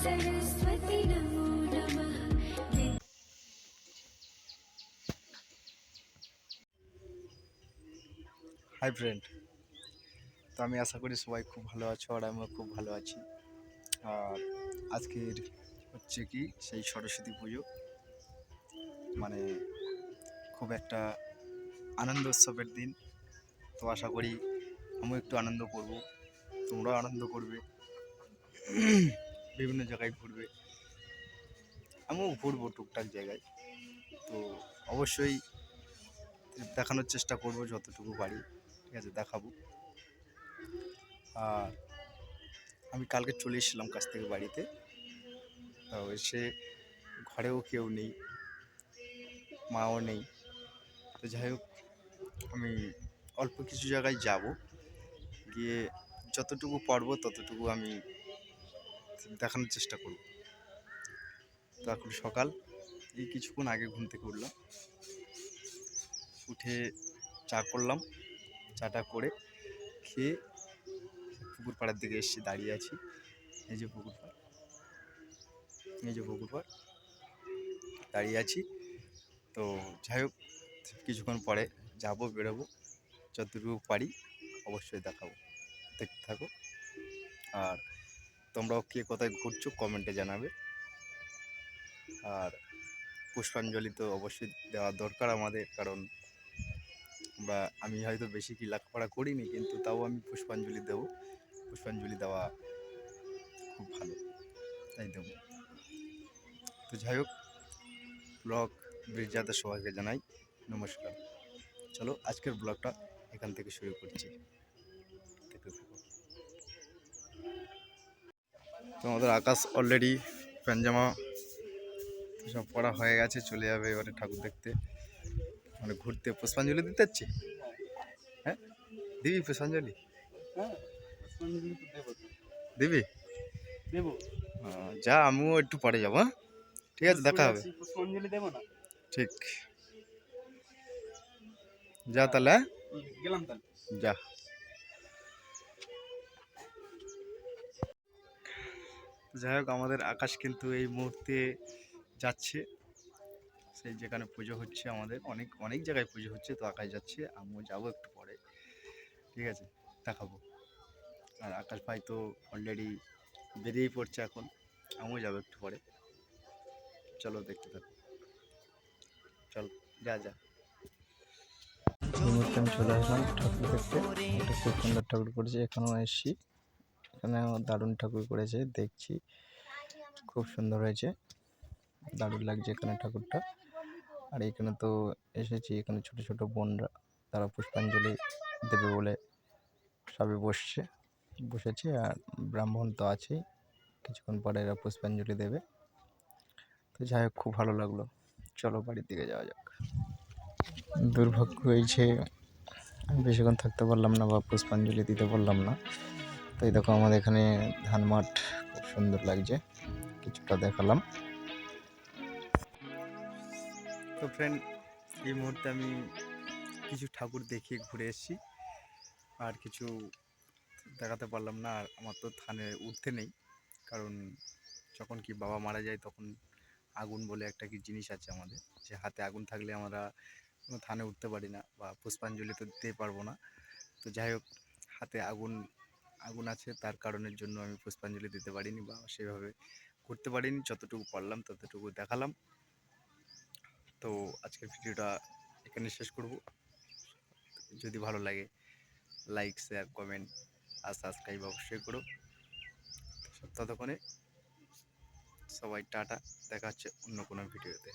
सरस्वती नमो नमः। Hi friend, তো আমি আশা করি সবাই খুব ভালো আছো আর আমিও খুব ভালো আছি। আর আজকের হচ্ছে কি সেই সরস্বতী পুজো, মানে খুব একটা আনন্দ উৎসবের দিন। তো আশা করি আমিও একটু আনন্দ করব, তোমরাও আনন্দ করবে, বিভিন্ন জায়গায় ঘুরবে, আমিও ঘুরবো টুকটাক জায়গায়। তো অবশ্যই দেখানোর চেষ্টা করব যতটুকু পারি, ঠিক আছে, দেখাবো। আর আমি কালকে চলে এসেছিলাম কাছ থেকে বাড়িতে, তো এসে ঘরেও কেউ নেই, মাও নেই। তো যাই হোক, আমি অল্প কিছু জায়গায় যাব, গিয়ে যতটুকু পারবো ততটুকু আমি দেখানোর চেষ্টা করব। তো এখন সকাল, এই কিছুক্ষণ আগে ঘুম থেকে উঠলাম, উঠে চা করলাম, চাটা করে খেয়ে পুকুর পাড়ের দিকে এসে দাঁড়িয়ে আছি। এই যে পুকুর পাড়, এই যে পুকুর পাড়, দাঁড়িয়ে আছি। তো যাই হোক, কিছুক্ষণ পরে যাব, বেরোবো, যতটুকু পারি অবশ্যই দেখাবো, দেখতে থাকো। আর তোমরাও কে কোথায় ঘুরছো কমেন্টে জানাবে। আর পুষ্পাঞ্জলি তো অবশ্যই দেওয়া দরকার আমাদের, কারণ আমি হয়তো বেশি কি লেখাপড়া করিনি, কিন্তু তাও আমি পুষ্পাঞ্জলি দেবো। পুষ্পাঞ্জলি দেওয়া খুব ভালো, তাই দেবো। তো যাই হোক, ব্লগ বীরজাদা সবাইকে জানাই নমস্কার। চলো আজকের ব্লগটা এখান থেকে শুরু করছি, দেখতে থাকো। তো আমাদের আকাশ অলরেডি প্যান্ট-জামা সব পড়া হয়ে গেছে, চলে যাবে এবারে ঠাকুর দেখতে, মানে ঘুরতে। পুষ্পাঞ্জলি দিতে যাচ্ছি, হ্যাঁ দিবি পুষ্পাঞ্জলি? দিবি? যা, আমিও একটু পরে যাবো, হ্যাঁ ঠিক আছে, দেখা হবে। পুষ্পাঞ্জলি দেবো না, ঠিক, যা তাহলে, হ্যাঁ গেলাম তাহলে। যা। যাই হোক, আমাদের আকাশ কিন্তু এই মুহূর্তে যাচ্ছে সেই যেখানে পুজো হচ্ছে। আমাদের অনেক অনেক জায়গায় পুজো হচ্ছে, তো আকাশ যাচ্ছে, আমিও যাবো একটু পরে, ঠিক আছে, দেখাবো। আর আকাশ ভাই তো অলরেডি বেরিয়েই পড়ছে এখন, আমিও যাবো একটু পরে। চলো দেখতে থাকো, চলো, যা যা। এই মুহূর্তে আমি চলে আসলাম ঠাকুর দেখতে, একটা খুব সুন্দর ঠাকুর করেছে, এখানেও এসছি, এখানেও দারুণ ঠাকুর করেছে, দেখছি খুব সুন্দর হয়েছে, দারুণ লাগছে এখানে ঠাকুরটা। আর এখানে তো এসেছি, এখানে ছোট ছোট বোনরা, তারা পুষ্পাঞ্জলি দেবে বলে সবে বসেছে। আর ব্রাহ্মণ তো আছেই, কিছুক্ষণ পরে এরা পুষ্পাঞ্জলি দেবে। তো যাই হোক, খুব ভালো লাগলো, চলো বাড়ির দিকে যাওয়া যাক। দুর্ভাগ্য হয়েছে আমি বেশিক্ষণ থাকতে পারলাম না বা পুষ্পাঞ্জলি দিতে পারলাম না। তো এই দেখো আমাদের এখানে ধান মাঠ, খুব সুন্দর লাগছে, কিছুটা দেখালাম। তো ফ্রেন্ড, এই মুহূর্তে আমি কিছু ঠাকুর দেখিয়ে ঘুরে এসেছি, আর কিছু দেখাতে পারলাম না। আর আমার তো থানে উঠতে নেই, কারণ যখন কি বাবা মারা যায় তখন আগুন বলে একটা কি জিনিস আছে আমাদের, যে হাতে আগুন থাকলে আমরা কোনো থানে উঠতে পারি না বা পুষ্পাঞ্জলি তো দিতেই পারবো না। তো যাই হোক, হাতে আগুন আগুন আছে, তার কারণের জন্য আমি পুষ্পাঞ্জলি দিতে পারিনি বা সেভাবে ঘুরতে পারিনি। যতটুকু পারলাম ততটুকু দেখালাম। তো আজকের ভিডিওটা এখানে শেষ করব। যদি ভালো লাগে লাইক, শেয়ার, কমেন্ট আর সাবস্ক্রাইব অবশ্যই করো। ততক্ষণে সবাই টাটা, দেখা হচ্ছে অন্য কোনো ভিডিওতে।